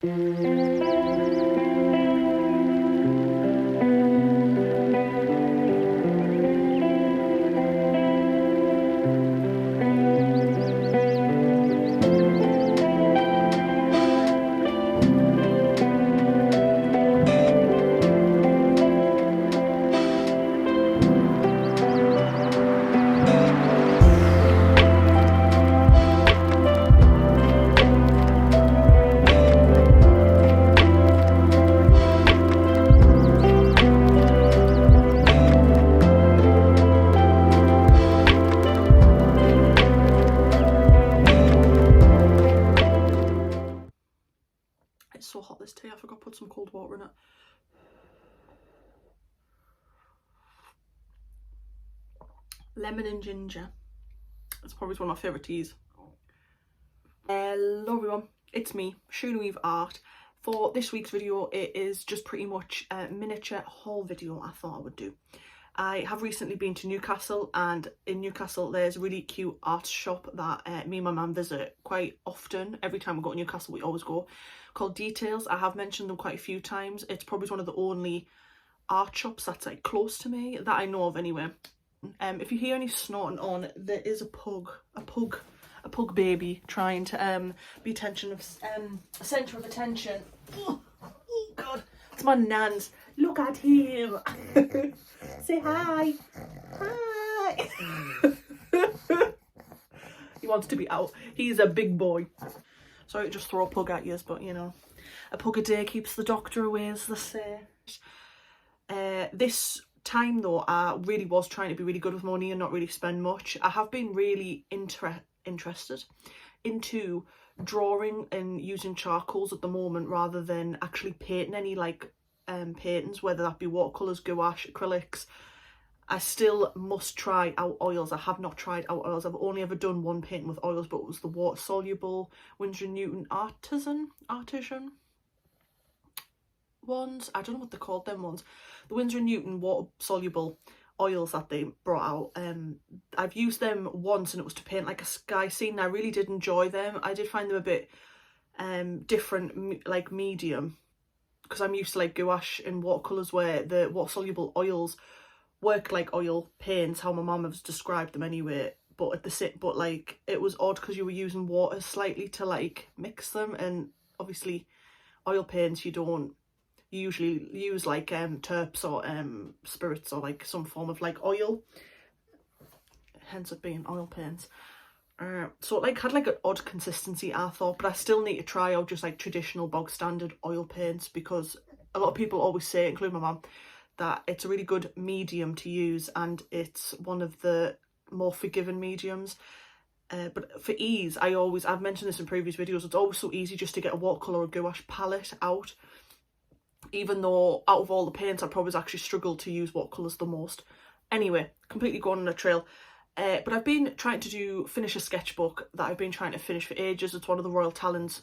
It's so hot, this tea. I forgot to put some cold water in it. Lemon and ginger. It's probably one of my favourite teas. Hello everyone, it's me, Sirenu-Eve Art. For this week's video, it is just pretty much a miniature haul video I thought I would do. I have recently been to Newcastle, and in Newcastle there's a really cute art shop that me and my mum visit quite often. Every time we go to Newcastle we always go, called Details. I have mentioned them quite a few times. It's probably one of the only art shops that's like close to me that I know of anyway. If you hear any snorting on, there is a pug baby trying to be a centre of attention. Oh god, it's my nan's. Look at him. Say hi. Hi. He wants to be out. He's a big boy. Sorry to just throw a pug at you, but you know, a pug a day keeps the doctor away, as they say. This time though, I really was trying to be really good with money and not really spend much. I have been really interested into drawing and using charcoals at the moment, rather than actually painting any like paintings, whether that be watercolours, gouache, acrylics. I still must try out oils. I have not tried out oils. I've only ever done one painting with oils, but it was the water soluble Winsor & Newton artisan ones. I don't know what they're called, them ones. The Winsor & Newton water soluble oils that they brought out. I've used them once and it was to paint like a sky scene, and I really did enjoy them. I did find them a bit different, like medium, because I'm used to like gouache and watercolours where the water soluble oils work like oil paints, how my mum has described them anyway, but at the but like it was odd because you were using water slightly to like mix them, and obviously oil paints you usually use like terps or spirits or like some form of like oil, hence it being oil paints. So it like had like an odd consistency, I thought, but I still need to try out just like traditional bog standard oil paints, because a lot of people always say, including my mum, that it's a really good medium to use and it's one of the more forgiving mediums. But for ease, I've mentioned this in previous videos, it's always so easy just to get a watercolour or gouache palette out, even though out of all the paints I probably actually struggled to use watercolours the most. Anyway, completely gone on a trail. But I've been trying to finish a sketchbook that I've been trying to finish for ages. It's one of the Royal Talents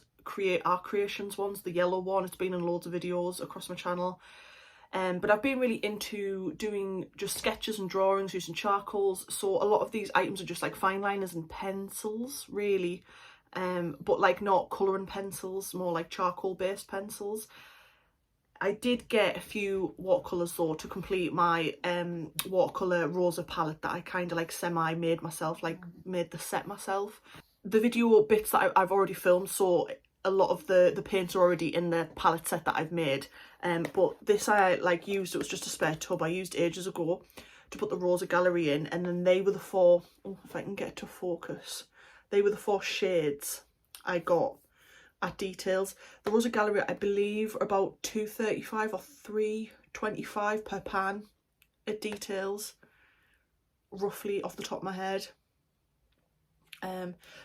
Art Creations ones, the yellow one. It's been in loads of videos across my channel. But I've been really into doing just sketches and drawings using charcoals. So a lot of these items are just like fine liners and pencils, really. But like not colouring pencils, more like charcoal based pencils. I did get a few watercolours though to complete my watercolour Rosa palette that I kind of like semi made myself, like made the set myself. The video bits that I've already filmed, so a lot of the paints are already in the palette set that I've made. But this I like used, it was just a spare tub I used ages ago to put the Rosa Gallery in, and then they were the four, oh, if I can get it to focus, they were the 4 shades I got at Details. The Rosa Gallery I believe are about £2.35 or £3.25 per pan at Details, roughly off the top of my head.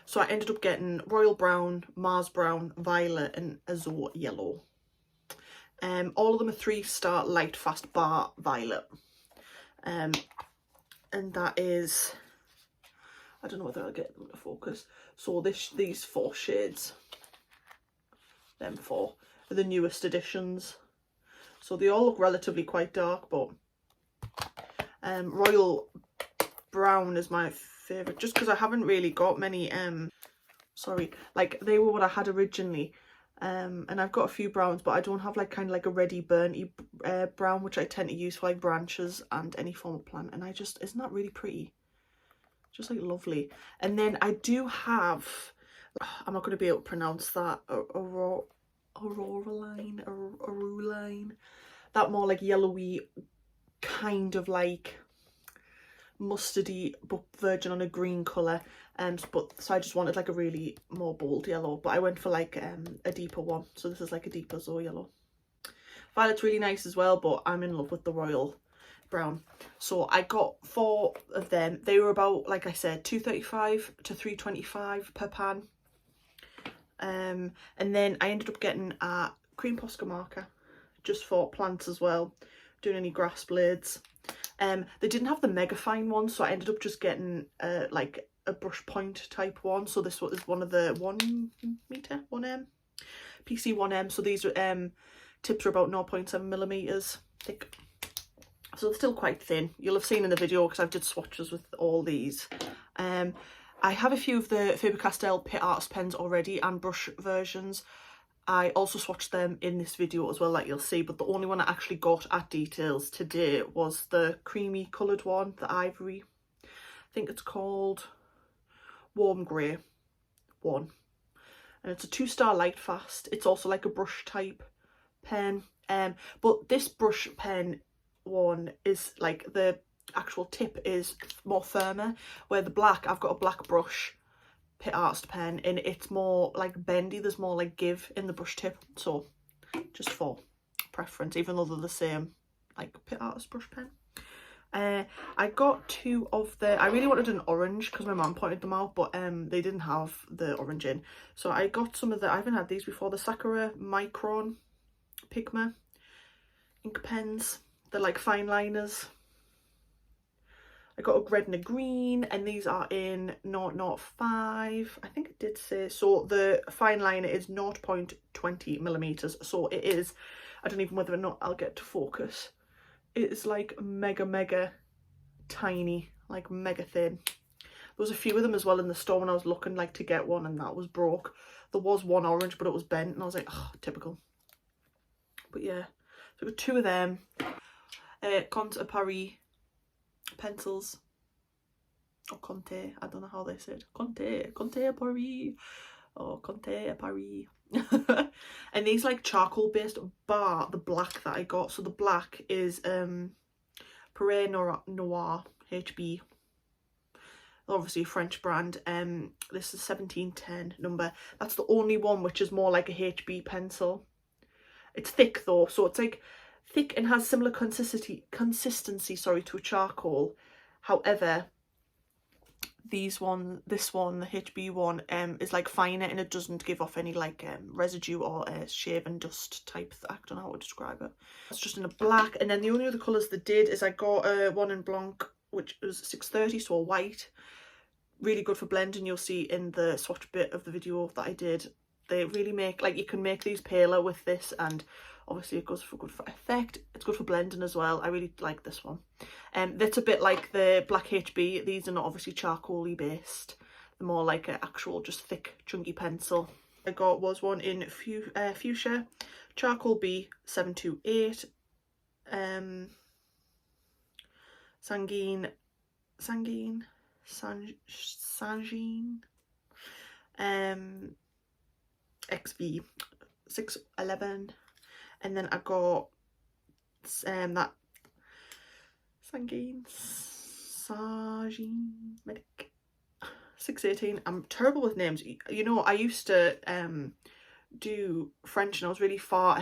So I ended up getting Royal Brown, Mars Brown, Violet and Azure Yellow. All of them are 3-star light fast bar violet. And that is, I don't know whether I'll get them to focus. So these 4 shades, them 4 are the newest additions. So they all look relatively quite dark, but Royal Brown is my favourite, just because I haven't really got many, sorry, like they were what I had originally, And I've got a few browns, but I don't have like kind of like a ready burnt brown, which I tend to use for like branches and any form of plant. And I just, isn't that really pretty? Just like lovely. And then I do have, I'm not going to be able to pronounce that, Auroraline, that more like yellowy kind of like mustardy but verging on a green colour. But so I just wanted like a really more bold yellow, but I went for like a deeper one. So this is like a deeper Zoe yellow. Violet's really nice as well, but I'm in love with the royal brown. So I got 4 of them. They were about, like I said, $2.35 to $3.25 per pan. And then I ended up getting a cream Posca marker just for plants as well, doing any grass blades. They didn't have the mega fine one, so I ended up just getting like a brush point type one. So this is one of the 1m PC 1m. So these tips are about 0.7 millimeters thick, so it's still quite thin. You'll have seen in the video because I've did swatches with all these. I have a few of the Faber Castell Pitt Artist pens already and brush versions. I also swatched them in this video as well, like you'll see, but the only one I actually got at Details today was the creamy coloured one, the ivory. I think it's called Warm Grey one. And it's a 2-star light fast. It's also like a brush type pen. But this brush pen one is like the actual tip is more firmer, where the black, I've got a black brush Pitt Artist pen and it's more like bendy. There's more like give in the brush tip, so just for preference, even though they're the same like Pitt Artist brush pen. I got 2 of the, I really wanted an orange because my mum pointed them out, but they didn't have the orange in, so I got some of the, I haven't had these before, the Sakura Micron PIGMA ink pens. They're like fine liners. I got a red and a green, and these are in 0.05. I think it did say, so the fine liner is 0.20 millimeters. So it is, I don't even know whether or not I'll get to focus. It is like mega tiny, like mega thin. There was a few of them as well in the store when I was looking like to get one, and that was broke. There was one orange, but it was bent, and I was like, oh, typical. But yeah, so I got 2 of them. CONTÉ Paris pencils, or CONTÉ, I don't know how they said. CONTÉ Paris, or CONTÉ Paris. And these like charcoal based, bar the black that I got. So the black is PIERRE Noir HB, obviously a French brand. This is 1710 number. That's the only one which is more like a HB pencil. It's thick though, so it's like thick and has similar consistency to a charcoal. However, this one, the HB one, is like finer and it doesn't give off any like residue or shave and dust type. I don't know how to describe it. It's just in a black. And then the only other colours they did is I got one in Blanc, which was 630, so a white. Really good for blending. You'll see in the swatch bit of the video that I did. They really make, like, you can make these paler with this, and obviously it goes for good for effect. It's good for blending as well. I really like this one. That's a bit like the black HB. These are not obviously charcoal-y based. They're more like an actual just thick chunky pencil. I got was one in fuchsia, charcoal B 728, Sangine, XV 611, and then I got that Sangine Medic 618. I'm terrible with names. You know, I used to do French and I was really far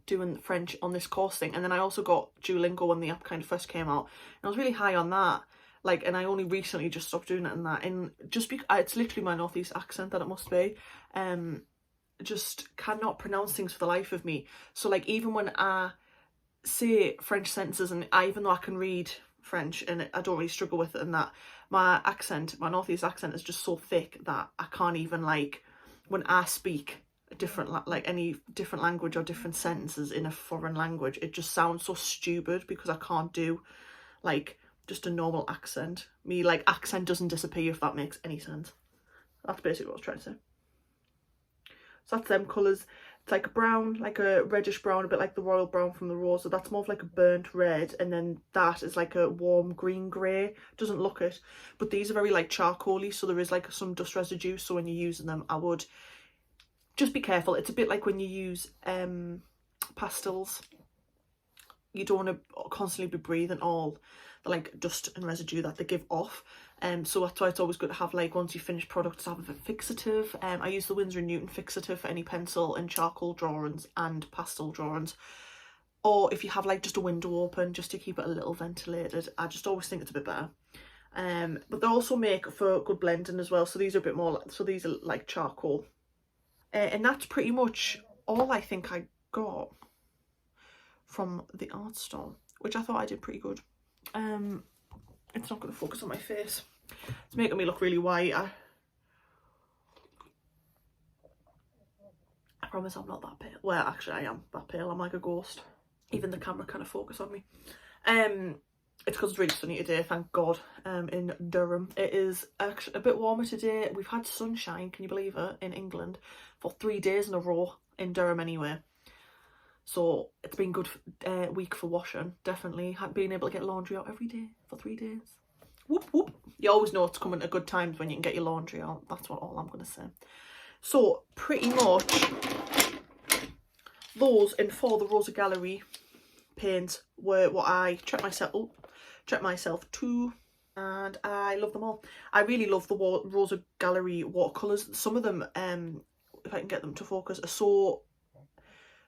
doing French on this course thing, and then I also got Duolingo when the app kind of first came out, and I was really high on that. Like, and I only recently just stopped doing it in that, and just because it's literally my northeast accent that it must be, just cannot pronounce things for the life of me. So like, even when I say French sentences, and even though I can read French and I don't really struggle with it, and that my accent, my northeast accent is just so thick that I can't even, like, when I speak a different, like any different language or different sentences in a foreign language, it just sounds so stupid because I can't do like just a normal accent. Me, like, accent doesn't disappear, if that makes any sense. That's basically what I was trying to say. So that's them colours. It's like a brown, like a reddish brown, a bit like the royal brown from the Rosa. That's more of like a burnt red, and then that is like a warm green grey. Doesn't look it, but these are very like charcoaly, so there is like some dust residue. So when you're using them, I would just be careful. It's a bit like when you use pastels. You don't want to constantly be breathing all the like dust and residue that they give off. So that's why it's always good to have, like, once you finish products, to have a fixative. I use the Winsor & Newton fixative for any pencil and charcoal drawings and pastel drawings. Or if you have like just a window open, just to keep it a little ventilated, I just always think it's a bit better. But they also make for good blending as well. So these are a bit more, so these are like charcoal. And that's pretty much all I think I got from the art store, which I thought I did pretty good. It's not going to focus on my face. It's making me look really white. I promise I'm not that pale. Well, actually I am that pale. I'm like a ghost. Even the camera kind of focus on me. It's because it's really sunny today, thank God, in Durham. It is actually a bit warmer today. We've had sunshine, can you believe it, in England for 3 days in a row, in Durham anyway. So it's been good week for washing, definitely. Being able to get laundry out every day for 3 days. Whoop whoop. You always know it's coming at good times when you can get your laundry out. That's all I'm going to say. So pretty much those in for the Rosa Gallery paints were what I treat myself to, and I love them all. I really love the Rosa Gallery watercolours. Some of them, if I can get them to focus, are so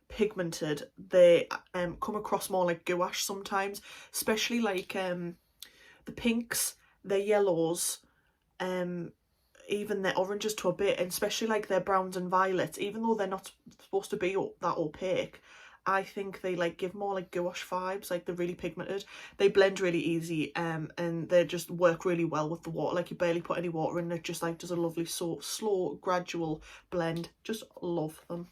pigmented. They come across more like gouache sometimes, especially like the pinks, their yellows, even their oranges to a bit, and especially like their browns and violets. Even though they're not supposed to be that opaque, I think they like give more like gouache vibes. Like, they're really pigmented, they blend really easy, and they just work really well with the water. Like, you barely put any water in, it just like does a lovely slow gradual blend. Just love them.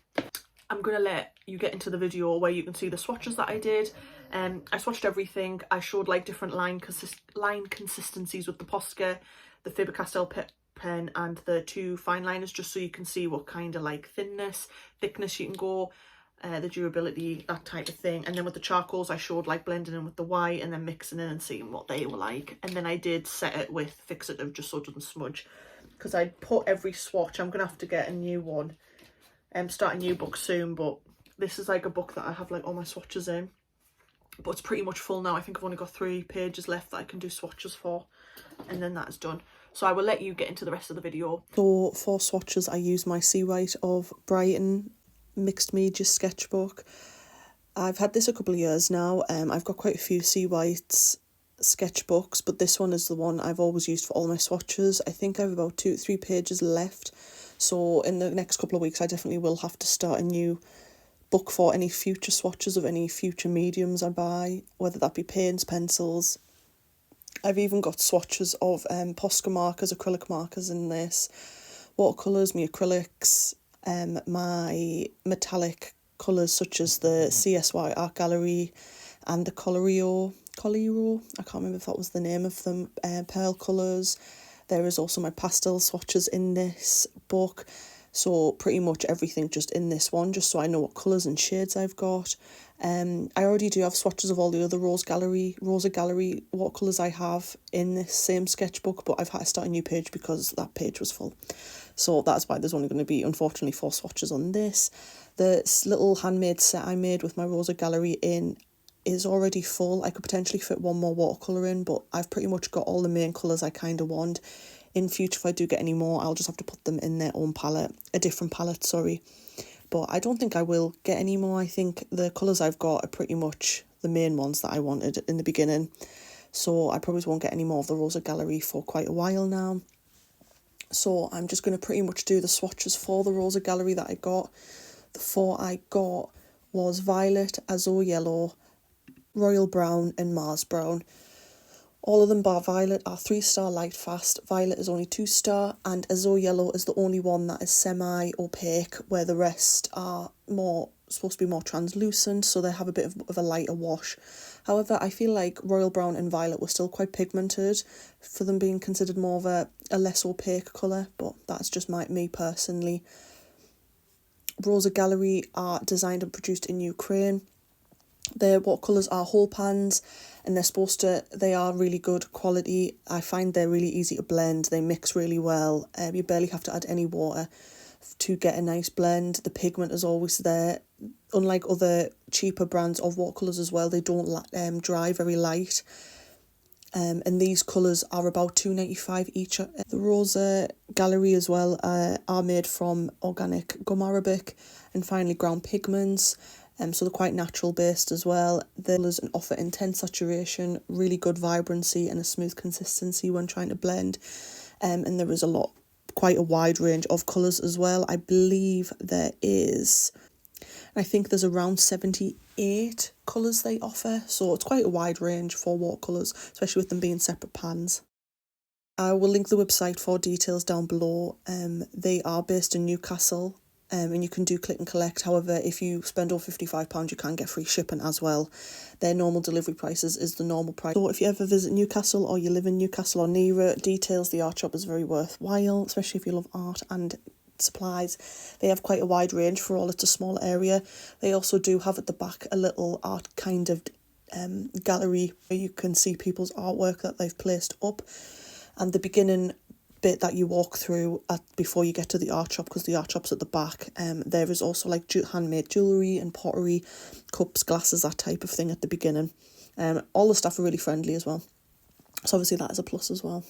I'm gonna let you get into the video where you can see the swatches that I did. I swatched everything. I showed like different line consistencies with the Posca, the Faber Castell pen, and the 2 fine liners, just so you can see what kind of like thickness you can go, the durability, that type of thing. And then with the charcoals, I showed like blending in with the white and then mixing in and seeing what they were like. And then I did set it with fixative just so it doesn't smudge, because I put every swatch. I'm gonna have to get a new one, start a new book soon, but this is like a book that I have like all my swatches in, but it's pretty much full now. I think I've only got 3 pages left that I can do swatches for, and then that is done. So I will let you get into the rest of the video. So for swatches, I use my Sea White of Brighton Mixed Media Sketchbook. I've had this a couple of years now. I've got quite a few Sea Whites sketchbooks, but this one is the one I've always used for all my swatches. I think I have about 2-3 pages left, so in the next couple of weeks I definitely will have to start a new book for any future swatches of any future mediums I buy, whether that be paints, pencils. I've even got swatches of Posca markers, acrylic markers in this, watercolours, my acrylics, my metallic colours such as the CSY Art Gallery and the Coloreo, I can't remember if that was the name of them, pearl colours. There is also my pastel swatches in this book. So pretty much everything just in this one, just so I know what colours and shades I've got. I already do have swatches of all the other Rosa Gallery watercolours I have in this same sketchbook, but I've had to start a new page because that page was full. So that's why there's only going to be, unfortunately, 4 swatches on this. The little handmade set I made with my Rosa Gallery in is already full. I could potentially fit 1 more watercolour in, but I've pretty much got all the main colours I kind of want. In future, if I do get any more, I'll just have to put them in their own palette, a different palette, sorry. But I don't think I will get any more. I think the colours I've got are pretty much the main ones that I wanted in the beginning. So I probably won't get any more of the Rosa Gallery for quite a while now. So I'm just going to pretty much do the swatches for the Rosa Gallery that I got. The 4 I got was Violet, Azure Yellow, Royal Brown and Mars Brown. All of them bar Violet are 3-star light fast, Violet is only 2-star, and Azure Yellow is the only one that is semi-opaque, where the rest are supposed to be more translucent, so they have a bit of a lighter wash. However, I feel like Royal Brown and Violet were still quite pigmented for them being considered more of a less opaque colour, but that's just me personally. Rosa Gallery are designed and produced in Ukraine. Their watercolours are whole pans, and they are really good quality. I find they're really easy to blend. They mix really well. You barely have to add any water to get a nice blend. The pigment is always there. Unlike other cheaper brands of watercolours as well, they don't dry very light. And these colours are about £2.95 each. The Rosa Gallery as well are made from organic gum arabic and finely ground pigments. So they're quite natural based as well. The colours offer intense saturation, really good vibrancy and a smooth consistency when trying to blend. And there is quite a wide range of colours as well. I believe I think there's around 78 colours they offer, so it's quite a wide range for watercolours, especially with them being separate pans. I will link the website for details down below. They are based in Newcastle, and you can do click and collect. However, if you spend over £55, you can get free shipping as well. Their normal delivery prices is the normal price. So if you ever visit Newcastle or you live in Newcastle or near it, details, the art shop is very worthwhile, especially if you love art and supplies. They have quite a wide range for all. It's a small area. They also do have at the back a little art kind of gallery where you can see people's artwork that they've placed up, and the beginning bit that you walk through before you get to the art shop, because the art shop's at the back. There is also like handmade jewellery and pottery, cups, glasses, that type of thing at the beginning. All the staff are really friendly as well, so obviously that is a plus as well.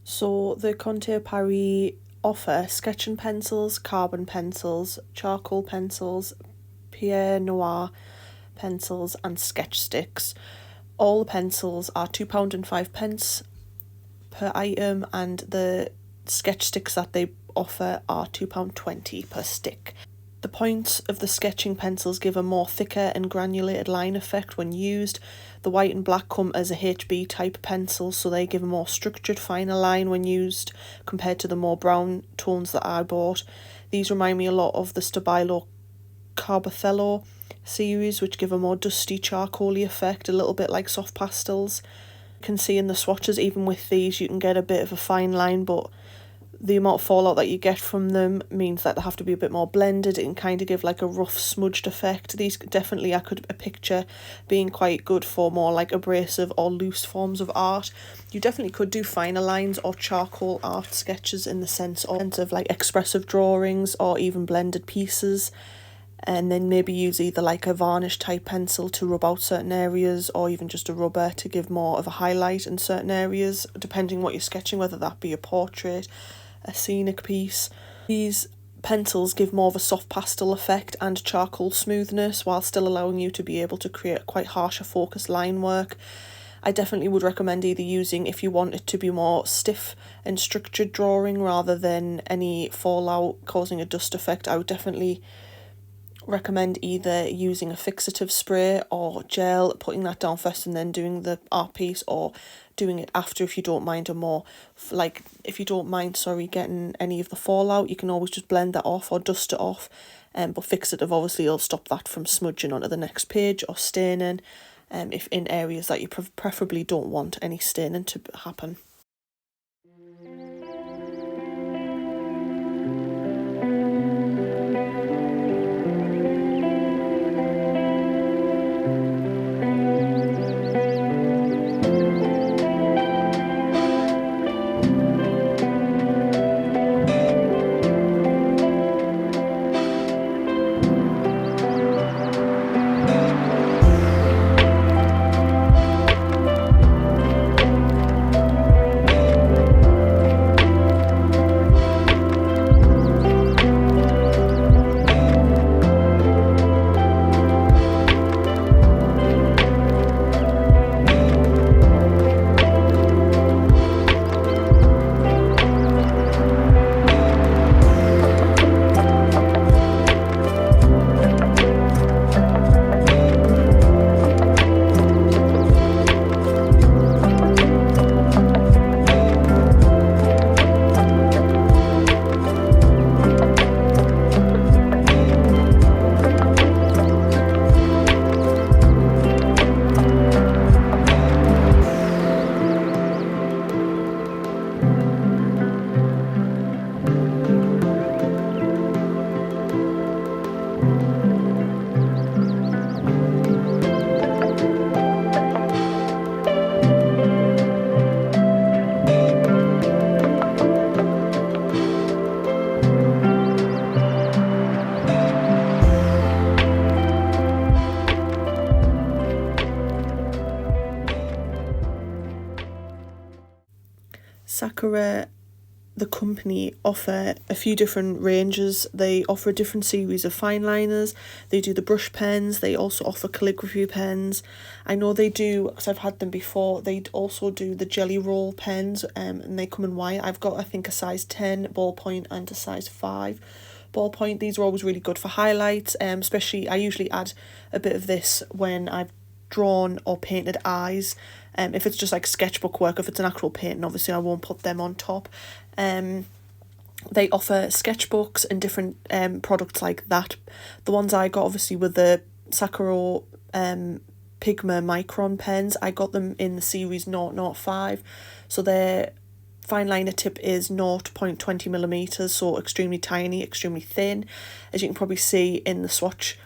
So the CONTÉ Paris offer sketching pencils, carbon pencils, charcoal pencils, Pierre Noir pencils and sketch sticks. All the pencils are £2.05 per item, and the sketch sticks that they offer are £2.20 per stick. The points of the sketching pencils give a more thicker and granulated line effect when used. The white and black come as a HB type pencil, so they give a more structured, finer line when used compared to the more brown tones that I bought. These remind me a lot of the Stabilo Carbothello series, which give a more dusty, charcoaly effect, a little bit like soft pastels. You can see in the swatches, even with these, you can get a bit of a fine line, but the amount of fallout that you get from them means that they have to be a bit more blended and kind of give like a rough smudged effect. These definitely I could picture being quite good for more like abrasive or loose forms of art. You definitely could do finer lines or charcoal art sketches in the sense of like expressive drawings or even blended pieces, and then maybe use either like a varnish type pencil to rub out certain areas, or even just a rubber to give more of a highlight in certain areas, depending what you're sketching, whether that be a portrait, a scenic piece. These pencils give more of a soft pastel effect and charcoal smoothness, while still allowing you to be able to create quite harsher focus line work. I definitely would recommend either using, if you want it to be more stiff and structured drawing rather than any fallout causing a dust effect, I would definitely recommend either using a fixative spray or gel, putting that down first and then doing the art piece, or doing it after if you don't mind, or more like if you don't mind, sorry, getting any of the fallout, you can always just blend that off or dust it off. But fixative obviously will stop that from smudging onto the next page or staining, if in areas that you preferably don't want any staining to happen. Sakura, the company, offer a few different ranges. They offer a different series of fine liners. They do the brush pens. They also offer calligraphy pens. I know they do, because I've had them before, they also do the jelly roll pens, and they come in white. I've got, I think, a size 10 ballpoint and a size 5 ballpoint. These are always really good for highlights, especially I usually add a bit of this when I've drawn or painted eyes. If it's just like sketchbook work, if it's an actual painting, obviously I won't put them on top. They offer sketchbooks and different products like that. The ones I got obviously were the Sakura PIGMA Micron pens. I got them in the series 005, so their fine liner tip is 0.20 millimeters, so extremely tiny, extremely thin. As you can probably see in the swatches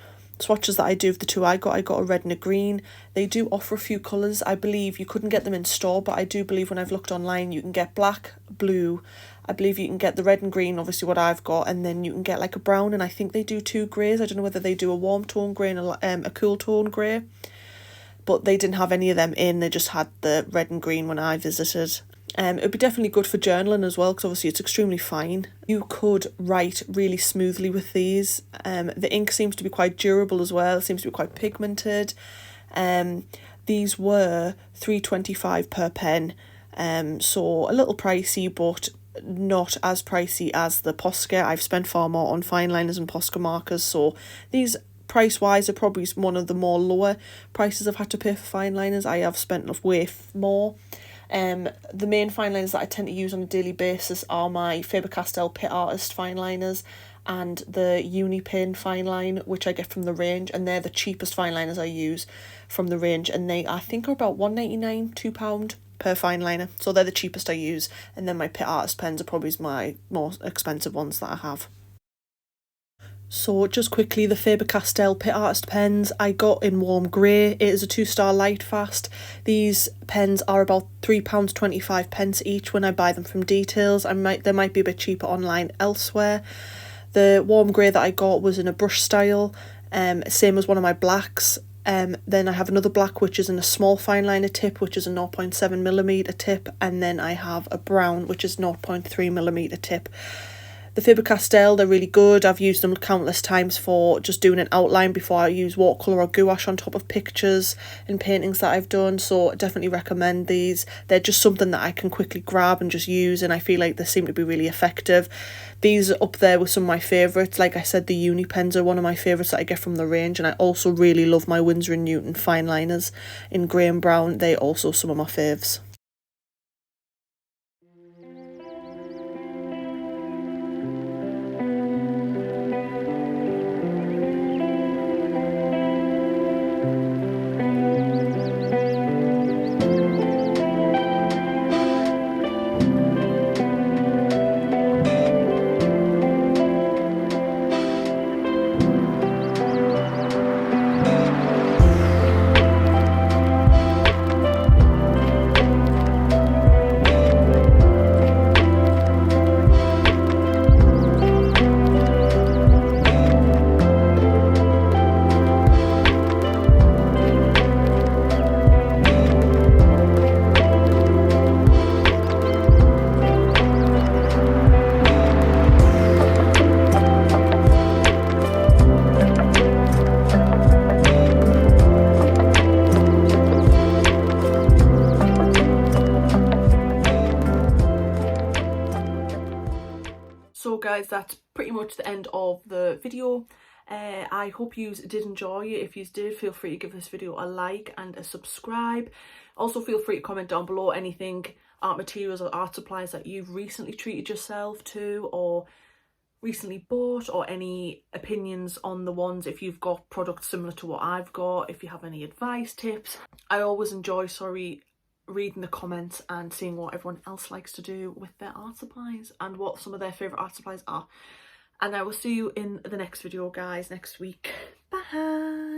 that I do of the two I got a red and a green. They do offer a few colours. I believe you couldn't get them in store, but I do believe when I've looked online you can get black, blue, I believe you can get the red and green, obviously what I've got, and then you can get like a brown, and I think they do 2 greys. I don't know whether they do a warm tone grey and a cool tone grey, but they didn't have any of them in. They just had the red and green when I visited. It would be definitely good for journaling as well, because obviously it's extremely fine. You could write really smoothly with these. The ink seems to be quite durable as well. It seems to be quite pigmented. These were $3.25 per pen, so a little pricey, but not as pricey as the Posca. I've spent far more on fine liners and Posca markers, so these price-wise are probably one of the more lower prices I've had to pay for fine liners. I have spent way more. The main fine liners that I tend to use on a daily basis are my Faber Castell Pitt Artist fine liners and the Unipin fine line, which I get from the range, and they're the cheapest fine liners I use from the range, and they I think are about £1.99, £2 per fine liner, so they're the cheapest I use. And then my Pitt Artist pens are probably my more expensive ones that I have. So just quickly, the Faber Castell Pitt Artist pens I got in warm grey. It is a 2-star light fast. These pens are about £3.25 each when I buy them from Details. They might be a bit cheaper online elsewhere. The warm grey that I got was in a brush style, same as one of my blacks. Then I have another black which is in a small fine liner tip, which is a 0.7mm tip, and then I have a brown which is 0.3mm tip. The Faber Castell, they're really good. I've used them countless times for just doing an outline before I use watercolour or gouache on top of pictures and paintings that I've done, so I definitely recommend these. They're just something that I can quickly grab and just use, and I feel like they seem to be really effective. These are up there with some of my favourites. Like I said, the uni pens are one of my favourites that I get from the range, and I also really love my Winsor & Newton fine liners in grey and brown. They're also some of my faves. So guys, that's pretty much the end of the video. I hope you did enjoy it. If you did, feel free to give this video a like and a subscribe. Also feel free to comment down below anything, art materials or art supplies that you've recently treated yourself to or recently bought, or any opinions on the ones, if you've got products similar to what I've got, if you have any advice, tips. I always enjoy, reading the comments and seeing what everyone else likes to do with their art supplies and what some of their favourite art supplies are. And I will see you in the next video, guys, next week. Bye!